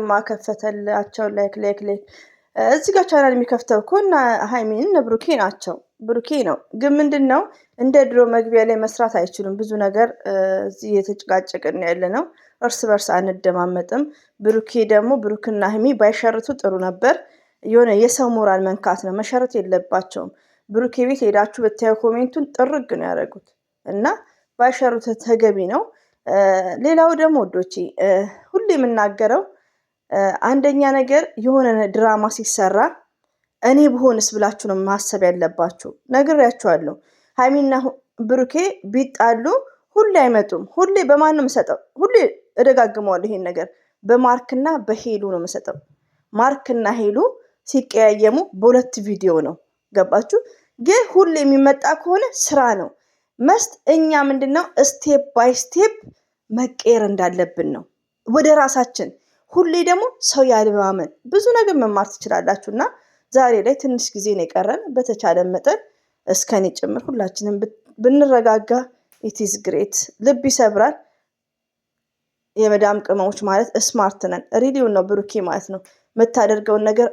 ድራማ ከፈተላቸው ላይክ እዚህ ጋር ቻናል የሚከፍተው እኮ እና ሃይሚን ብሩኬ ናቸው። ብሩኬ ነው ግን ምንድነው እንደ ድሮ መግቢያ ላይ መስራት አይችሉም። ብዙ ነገር እዚህ የተጨቃጨቅን ያለ ነው። እርስ በርስ አንደማመጥም። ብሩኬ ደግሞ ብሩክና ሃይሚ ባይሸርቱ ጥሩ ነበር። የሆነ የሰው ሞራል መንካት ነው። መሸረት የለባቸውም። ብሩኬ ቤት ሄዳችሁ ብታዩ ኮሜንቱን ጥርግ ነው ያደረጉት እና ባይሸሩት ተገቢ ነው። ሌላው ደግሞ ወዶቼ ሁሌ የምናገረው አንደኛ ነገር የሆነ ድራማ ሲሰራ እኔ ብሆንስ ብላችሁ ነው ማሰብ ያለባችሁ። ነግሬያችኋለሁ። ሃይሚና ብሩኬ ቢጣሉ ሁሌ አይመጡም። ሁሌ በማን ነው የምሰጠው? ሁሌ እደጋግመዋለሁ ይሄን ነገር በማርክና በሄሉ ነው የምሰጠው። ማርክና ሄሉ ሲቀያየሙ በሁለት ቪዲዮ ነው። ገባችሁ? ግን ሁሌ የሚመጣ ከሆነ ስራ ነው መስት እኛ ምንድነው ስቴፕ ባይ ስቴፕ መቀየር እንዳለብን ነው ወደ ራሳችን። ሁሌ ደግሞ ሰው ያለማመን ብዙ ነገር መማር ትችላላችሁና ዛሬ ላይ ትንሽ ጊዜ ነው የቀረን። በተቻለ መጠን እስከኔ ጭምር ሁላችንም ብንረጋጋ ኢትስ ግሬት። ልብ ይሰብራል። የመዳም ቅመሞች ማለት ስማርት ነን። ሪሊውን ነው ብሩኬ ማለት ነው። የምታደርገውን ነገር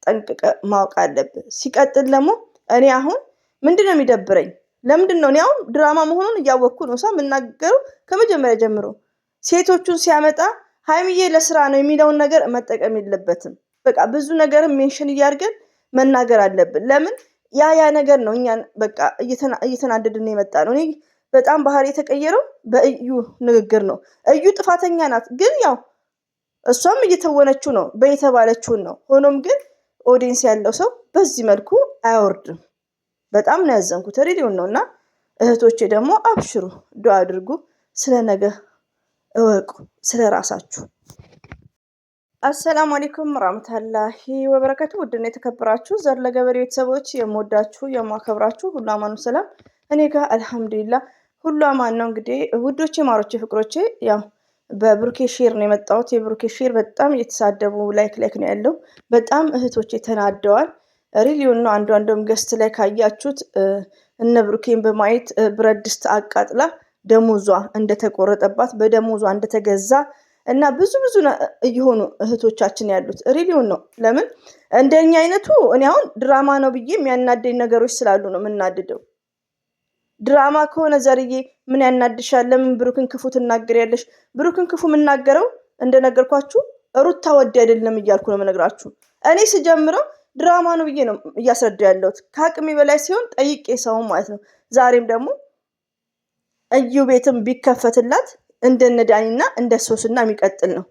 ጠንቅቀ ማወቅ አለብን። ሲቀጥል ደግሞ እኔ አሁን ምንድነው የሚደብረኝ? ለምንድነው እኔ አሁን ድራማ መሆኑን እያወቅኩ ነው ሰው የምናገረው ከመጀመሪያ ጀምሮ። ሴቶቹን ሲያመጣ ሃይሚዬ ለስራ ነው የሚለውን ነገር መጠቀም የለበትም። በቃ ብዙ ነገር ሜንሽን እያደረገን መናገር አለብን። ለምን ያ ነገር ነው እኛን በቃ እየተናደድን የመጣ ነው። እኔ በጣም ባህሪ የተቀየረው በእዩ ንግግር ነው። እዩ ጥፋተኛ ናት፣ ግን ያው እሷም እየተወነችው ነው በየተባለችውን ነው። ሆኖም ግን ኦዲየንስ ያለው ሰው በዚህ መልኩ አያወርድም። በጣም ነው ያዘንኩት። ሪሊውን ነው። እና እህቶቼ ደግሞ አብሽሩ፣ ዱአ አድርጉ፣ ስለ ነገ እወቁ፣ ስለ ራሳችሁ። አሰላሙ አለይኩም ወራህመቱላሂ ወበረካቱ። ውድና የተከበራችሁ ዘር ለገበሬ ቤተሰቦች የምወዳችሁ የማከብራችሁ ሁሉ አማኑ ሰላም፣ እኔ ጋር አልሐምዱሊላህ ሁሉ አማን ነው። እንግዲህ ውዶቼ ማሮቼ ፍቅሮቼ ያው በብሩኬ ሼር ነው የመጣሁት። የብሩኬ ሼር በጣም እየተሳደቡ ላይክ ነው ያለው። በጣም እህቶቼ ተናደዋል። ሪሊውን ነው። አንዷም ገስት ላይ ካያችሁት እነ ብሩኬን በማየት ብረት ድስት አቃጥላ ደሞዟ እንደተቆረጠባት በደሞዟ እንደተገዛ እና ብዙ እየሆኑ እህቶቻችን ያሉት ሪሊውን ነው። ለምን እንደኛ አይነቱ እኔ አሁን ድራማ ነው ብዬ የሚያናደኝ ነገሮች ስላሉ ነው የምናድደው። ድራማ ከሆነ ዘርዬ ምን ያናድሻል? ለምን ብሩክን ክፉ ትናገሪያለሽ? ብሩክን ክፉ የምናገረው እንደነገርኳችሁ ሩታ ወዲ አይደለም እያልኩ ነው የምነግራችሁ። እኔ ስጀምረው ድራማ ነው ብዬ ነው እያስረዳ ያለሁት። ከአቅሜ በላይ ሲሆን ጠይቄ ሰው ማለት ነው። ዛሬም ደግሞ እዩ ቤትም ቢከፈትላት እንደነ ዳኒና እንደ ሶስና የሚቀጥል ነው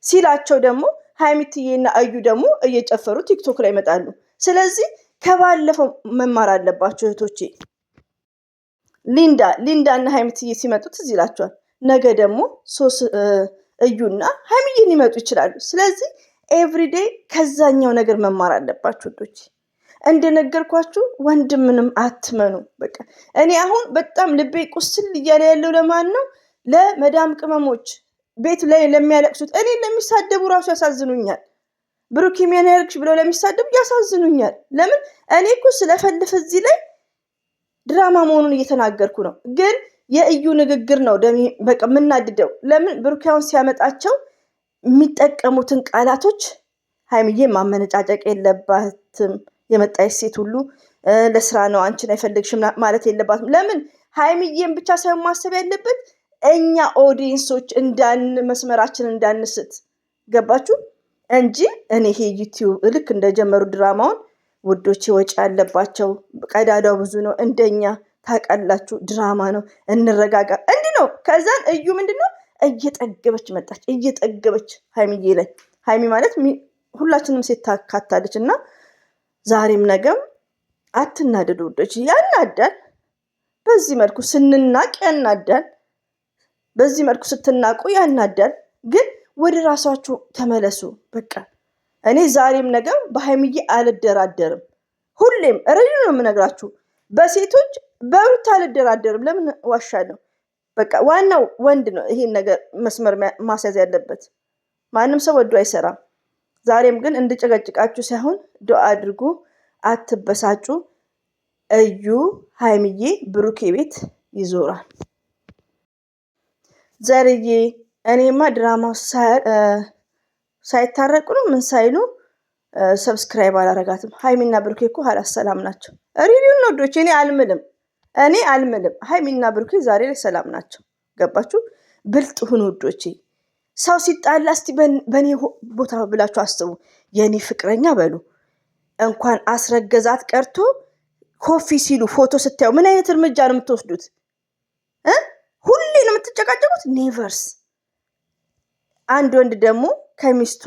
ሲላቸው ደግሞ ሃይሚትዬና እዩ ደግሞ እየጨፈሩ ቲክቶክ ላይ ይመጣሉ። ስለዚህ ከባለፈው መማር አለባቸው እህቶቼ። ሊንዳ እና ሃይሚትዬ ሲመጡ ትዝ ይላቸዋል። ነገ ደግሞ እዩና ሃይሚዬን ሊመጡ ይችላሉ። ስለዚህ ኤቭሪዴይ ከዛኛው ነገር መማር አለባችሁ ውዶች። እንደነገርኳችሁ ወንድምንም አትመኑ። በቃ እኔ አሁን በጣም ልቤ ቁስል እያለ ያለው ለማን ነው? ለመዳም ቅመሞች ቤት ላይ ለሚያለቅሱት፣ እኔ ለሚሳደቡ ራሱ ያሳዝኑኛል። ብሩክ ምን ያርግሽ ብለው ለሚሳደቡ ያሳዝኑኛል። ለምን እኔ እኮ ስለፈልፍ እዚህ ላይ ድራማ መሆኑን እየተናገርኩ ነው። ግን የእዩ ንግግር ነው በቃ የምናድደው። ለምን ብሩካውን ሲያመጣቸው የሚጠቀሙትን ቃላቶች ሃይሚዬ ማመነጫጨቅ የለባትም። የመጣች ሴት ሁሉ ለስራ ነው አንቺን አይፈልግሽም ማለት የለባትም። ለምን ሃይሚዬን ብቻ ሳይሆን ማሰብ ያለበት እኛ ኦዲየንሶች መስመራችን እንዳንስት። ገባችሁ? እንጂ እኔ ይሄ ዩቲዩብ ልክ እንደጀመሩ ድራማውን ውዶቼ ወጪ ያለባቸው ቀዳዳው ብዙ ነው። እንደኛ ታውቃላችሁ፣ ድራማ ነው። እንረጋጋ። እንዲህ ነው። ከዛን እዩ ምንድነው እየጠገበች መጣች። እየጠገበች ሃይሚዬ ላይ ሃይሚ ማለት ሁላችንም ሴት ታካታለች። እና ዛሬም ነገም አትናደዱ ውዶች። ያናዳል። በዚህ መልኩ ስንናቅ ያናዳል። በዚህ መልኩ ስትናቁ ያናዳል። ግን ወደ ራሳችሁ ተመለሱ። በቃ እኔ ዛሬም ነገም በሃይሚዬ አልደራደርም። ሁሌም ረጅ ነው የምነግራችሁ። በሴቶች በሩታ አልደራደርም። ለምን ዋሻለሁ? በቃ ዋናው ወንድ ነው ይሄን ነገር መስመር ማስያዝ ያለበት። ማንም ሰው ወዶ አይሰራም። ዛሬም ግን እንድጨቀጭቃችሁ ሳይሆን ዱአ አድርጉ፣ አትበሳጩ። እዩ ሃይሚዬ ብሩኬ ቤት ይዞራል። ዘርዬ እኔማ ድራማው ሳይታረቁ ነው ምን ሳይሉ ሰብስክራይብ አላረጋትም። ሀይሚና ብሩኬ እኮ ሀላስ ሰላም ናቸው። ሪሊውን ነው ዶች እኔ አልምልም። ሀይሚና ብሩኬ ዛሬ ላይ ሰላም ናቸው። ገባችሁ? ብልጥ ሁኑ ውዶቼ። ሰው ሲጣላ እስቲ በእኔ ቦታ ብላችሁ አስቡ። የእኔ ፍቅረኛ በሉ። እንኳን አስረገዛት ቀርቶ ኮፊ ሲሉ ፎቶ ስታዩ ምን አይነት እርምጃ ነው የምትወስዱት? ሁሌ ነው የምትጨቃጨቁት? ኔቨርስ። አንድ ወንድ ደግሞ ከሚስቱ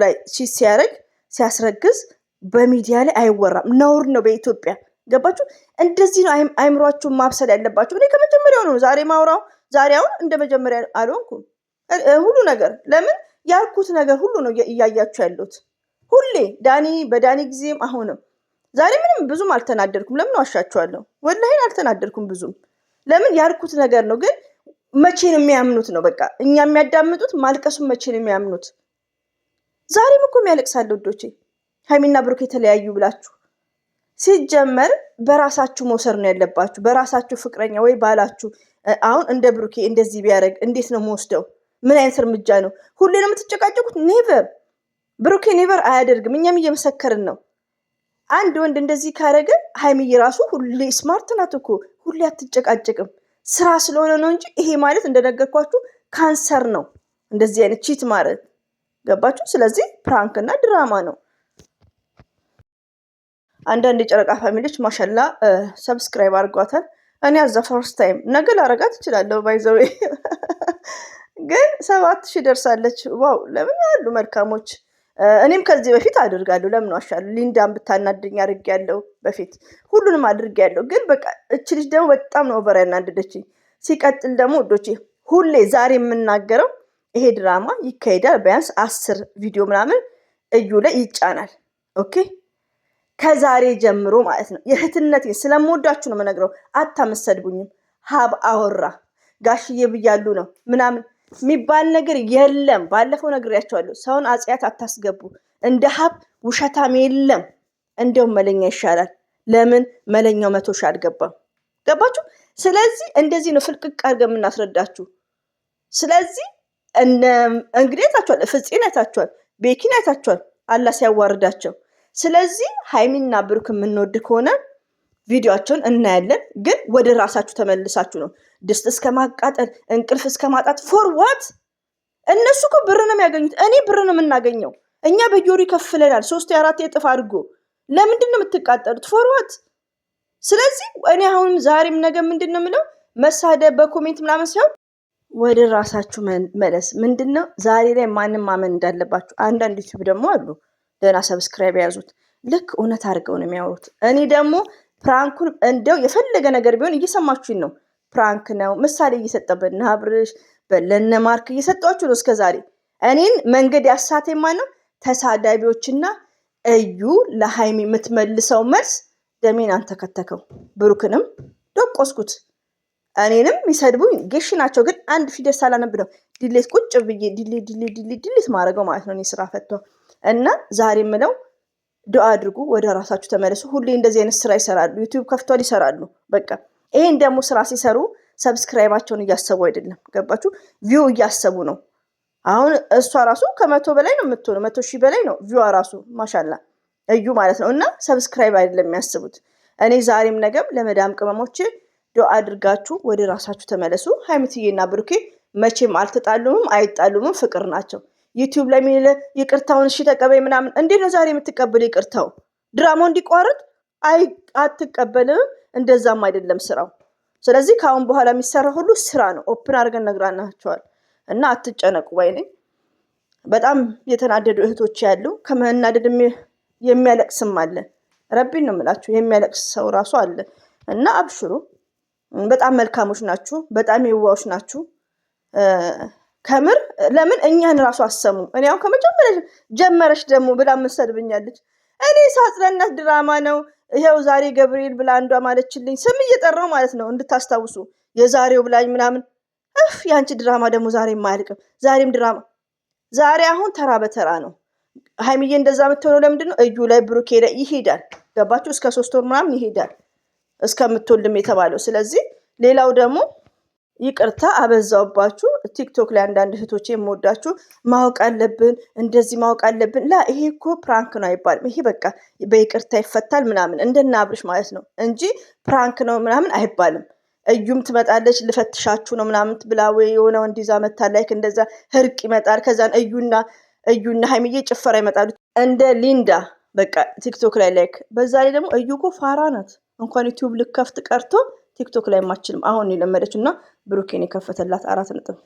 ላይ ሲያረግ ሲያስረግዝ በሚዲያ ላይ አይወራም፣ ነውር ነው በኢትዮጵያ። ገባችሁ? እንደዚህ ነው አይምሯችሁን ማብሰል ያለባችሁ። እኔ ከመጀመሪያው ነው ዛሬ ማውራው። ዛሬ አሁን እንደ መጀመሪያ አልሆንኩም። ሁሉ ነገር ለምን ያልኩት ነገር ሁሉ ነው እያያችሁ ያሉት። ሁሌ በዳኒ ጊዜም አሁንም ዛሬ ምንም ብዙም አልተናደድኩም። ለምን ዋሻችኋለሁ? ወላሂ አልተናደድኩም ብዙም። ለምን ያልኩት ነገር ነው። ግን መቼ ነው የሚያምኑት ነው በቃ። እኛ የሚያዳምጡት ማልቀሱን መቼ ነው የሚያምኑት? ዛሬም እኮ የሚያለቅሳለ ውዶቼ። ሀይሚና ብሩክ የተለያዩ ብላችሁ ሲጀመር በራሳችሁ መውሰድ ነው ያለባችሁ። በራሳችሁ ፍቅረኛ ወይ ባላችሁ አሁን እንደ ብሩኬ እንደዚህ ቢያደርግ እንዴት ነው መወስደው? ምን አይነት እርምጃ ነው? ሁሌ ነው የምትጨቃጨቁት? ኔቨር። ብሩኬ ኔቨር አያደርግም። እኛም እየመሰከርን ነው። አንድ ወንድ እንደዚህ ካደረገ ሀይሚዬ ራሱ ሁሌ ስማርት ናት እኮ፣ ሁሌ አትጨቃጨቅም። ስራ ስለሆነ ነው እንጂ ይሄ ማለት እንደነገርኳችሁ ካንሰር ነው እንደዚህ አይነት ቺት ማለት። ገባችሁ? ስለዚህ ፕራንክ እና ድራማ ነው። አንዳንድ የጨረቃ ፋሚሊዎች ማሻላ ሰብስክራይብ አድርጓታል። እኔ አዛ ፈርስት ታይም ነገ ላረጋት እችላለሁ። ባይዘዌ ግን 7000 ደርሳለች። ዋው! ለምን አሉ መልካሞች። እኔም ከዚህ በፊት አድርጋለሁ። ለምን ዋሻለሁ? ሊንዳን ብታናድኝ አድርጌያለሁ በፊት፣ ሁሉንም አድርጌያለሁ። ግን በቃ እች ልጅ ደግሞ በጣም ነው ኦቨር ያናደደችኝ። ሲቀጥል ደግሞ ወዶቼ ሁሌ ዛሬ የምናገረው ይሄ ድራማ ይካሄዳል። ቢያንስ 10 ቪዲዮ ምናምን እዩ ላይ ይጫናል። ኦኬ፣ ከዛሬ ጀምሮ ማለት ነው። የእህትነቴን ስለምወዳችሁ ነው የምነግረው። አታመሰድቡኝም። ሀብ አወራ ጋሽዬ ብያሉ ነው ምናምን የሚባል ነገር የለም። ባለፈው ነግሬያቸዋለሁ። ሰውን አጽያት አታስገቡ። እንደ ሀብ ውሸታም የለም። እንደውም መለኛ ይሻላል። ለምን መለኛው 100 ሺህ አልገባም? ገባችሁ? ስለዚህ እንደዚህ ነው ፍልቅቅ አድርገን የምናስረዳችሁ። ስለዚህ እንግዲህ አይታችኋል፣ ፍፄን አይታችኋል፣ ቤኪን አይታችኋል፣ አላህ ሲያዋርዳቸው። ስለዚህ ሀይሚና ብሩክ የምንወድ ከሆነ ቪዲዮቸውን እናያለን። ግን ወደ ራሳችሁ ተመልሳችሁ ነው ድስት እስከ ማቃጠል እንቅልፍ እስከ ማጣት። ፎር ዋት? እነሱ እኮ ብር ነው የሚያገኙት። እኔ ብር ነው የምናገኘው። እኛ በየወሩ ይከፍለናል 3 4 እጥፍ አድርጎ። ለምንድን ነው የምትቃጠሉት? ፎር ዋት? ስለዚህ እኔ አሁን ዛሬም ነገ ምንድን ነው የምለው መሳደብ በኮሜንት ምናምን ሳይሆን ወደ ራሳችሁ መለስ። ምንድን ነው ዛሬ ላይ ማንም ማመን እንዳለባችሁ። አንዳንድ ዩቲዩብ ደግሞ አሉ ደህና ሰብስክራይብ የያዙት ልክ እውነት አድርገው ነው የሚያወሩት። እኔ ደግሞ ፕራንኩን እንደው የፈለገ ነገር ቢሆን እየሰማችሁኝ ነው። ፕራንክ ነው ምሳሌ እየሰጠበት ናብርሽ በለነ ማርክ እየሰጧችሁ ነው እስከዛሬ። እኔን መንገድ ያሳቴ ማነው? ተሳዳቢዎችና እዩ ለሃይሚ የምትመልሰው መልስ ደሜን አንተከተከው። ብሩክንም ደቆስኩት። እኔንም የሚሰድቡኝ ጌሽ ናቸው። ግን አንድ ፊደል ሳላነብ ነው ዲሌት ቁጭ ብዬ ዲሌት ማድረገው ማለት ነው። እኔ ስራ ፈቷ እና ዛሬ ምለው ዱአ አድርጉ፣ ወደ ራሳችሁ ተመለሱ። ሁሌ እንደዚህ አይነት ስራ ይሰራሉ፣ ዩቲዩብ ከፍቷል ይሰራሉ። በቃ ይሄን ደግሞ ስራ ሲሰሩ ሰብስክራይባቸውን እያሰቡ አይደለም። ገባችሁ? ቪው እያሰቡ ነው። አሁን እሷ ራሱ ከ100 በላይ ነው የምትሆነው፣ 100 ሺህ በላይ ነው ቪዋ ራሱ ማሻላ እዩ ማለት ነው። እና ሰብስክራይብ አይደለም የሚያስቡት። እኔ ዛሬም ነገም ለመዳም ቅመሞች ዱአ አድርጋችሁ ወደ ራሳችሁ ተመለሱ። ሀይሚትዬና ብሩኬ መቼም አልተጣሉምም አይጣሉምም፣ ፍቅር ናቸው። ዩቲዩብ ላይ የሚል ይቅርታውን እሺ ተቀበይ ምናምን። እንዴት ነው ዛሬ የምትቀበል? ይቅርታው ድራማው እንዲቋረጥ አትቀበልም። እንደዛም አይደለም ስራው። ስለዚህ ከአሁን በኋላ የሚሰራ ሁሉ ስራ ነው። ኦፕን አድርገን ነግራናቸዋል እና አትጨነቁ። ወይኔ በጣም የተናደዱ እህቶች ያሉ፣ ከመናደድ የሚያለቅስም አለ። ረቢን ነው የምላችሁ፣ የሚያለቅስ ሰው ራሱ አለ። እና አብሽሩ፣ በጣም መልካሞች ናችሁ፣ በጣም የዋዎች ናችሁ። ከምር ለምን እኛን ራሱ አሰሙ። እኔ አሁን ከመጀመሪያ ጀመረች ደግሞ ብላ መሰድብኛለች። እኔ ሳጽናናት ድራማ ነው ይሄው ዛሬ ገብርኤል ብላ አንዷ ማለችልኝ፣ ስም እየጠራው ማለት ነው እንድታስታውሱ፣ የዛሬው ብላኝ ምናምን። ያንቺ ድራማ ደግሞ ዛሬ የማያልቅም። ዛሬም ድራማ። ዛሬ አሁን ተራ በተራ ነው። ሀይሚዬ እንደዛ የምትሆነው ለምንድን ነው? እዩ ላይ ብሩኬ ላይ ይሄዳል። ገባችሁ? እስከ 3 ወር ምናምን ይሄዳል እስከምትወልድም የተባለው። ስለዚህ ሌላው ደግሞ ይቅርታ አበዛውባችሁ። ቲክቶክ ላይ አንዳንድ እህቶቼ የምወዳችሁ ማወቅ አለብን እንደዚህ ማወቅ አለብን። ላ ይሄ እኮ ፕራንክ ነው አይባልም። ይሄ በቃ በይቅርታ ይፈታል ምናምን እንደና አብርሽ ማለት ነው እንጂ ፕራንክ ነው ምናምን አይባልም። እዩም ትመጣለች ልፈትሻችሁ ነው ምናምን ብላ ወይ የሆነ ወንድ ይዛ መታ ላይክ እንደዛ እርቅ ይመጣል። ከዛን እዩና ሀይሚዬ ጭፈራ ይመጣሉ እንደ ሊንዳ በቃ ቲክቶክ ላይ ላይክ። በዛ ላይ ደግሞ እዩ እኮ ፋራ ናት። እንኳን ዩቲዩብ ልከፍት ቀርቶ ቲክቶክ ላይ ማችልም አሁን የለመደችው እና ብሩኬን የከፈተላት 4 ነጥብ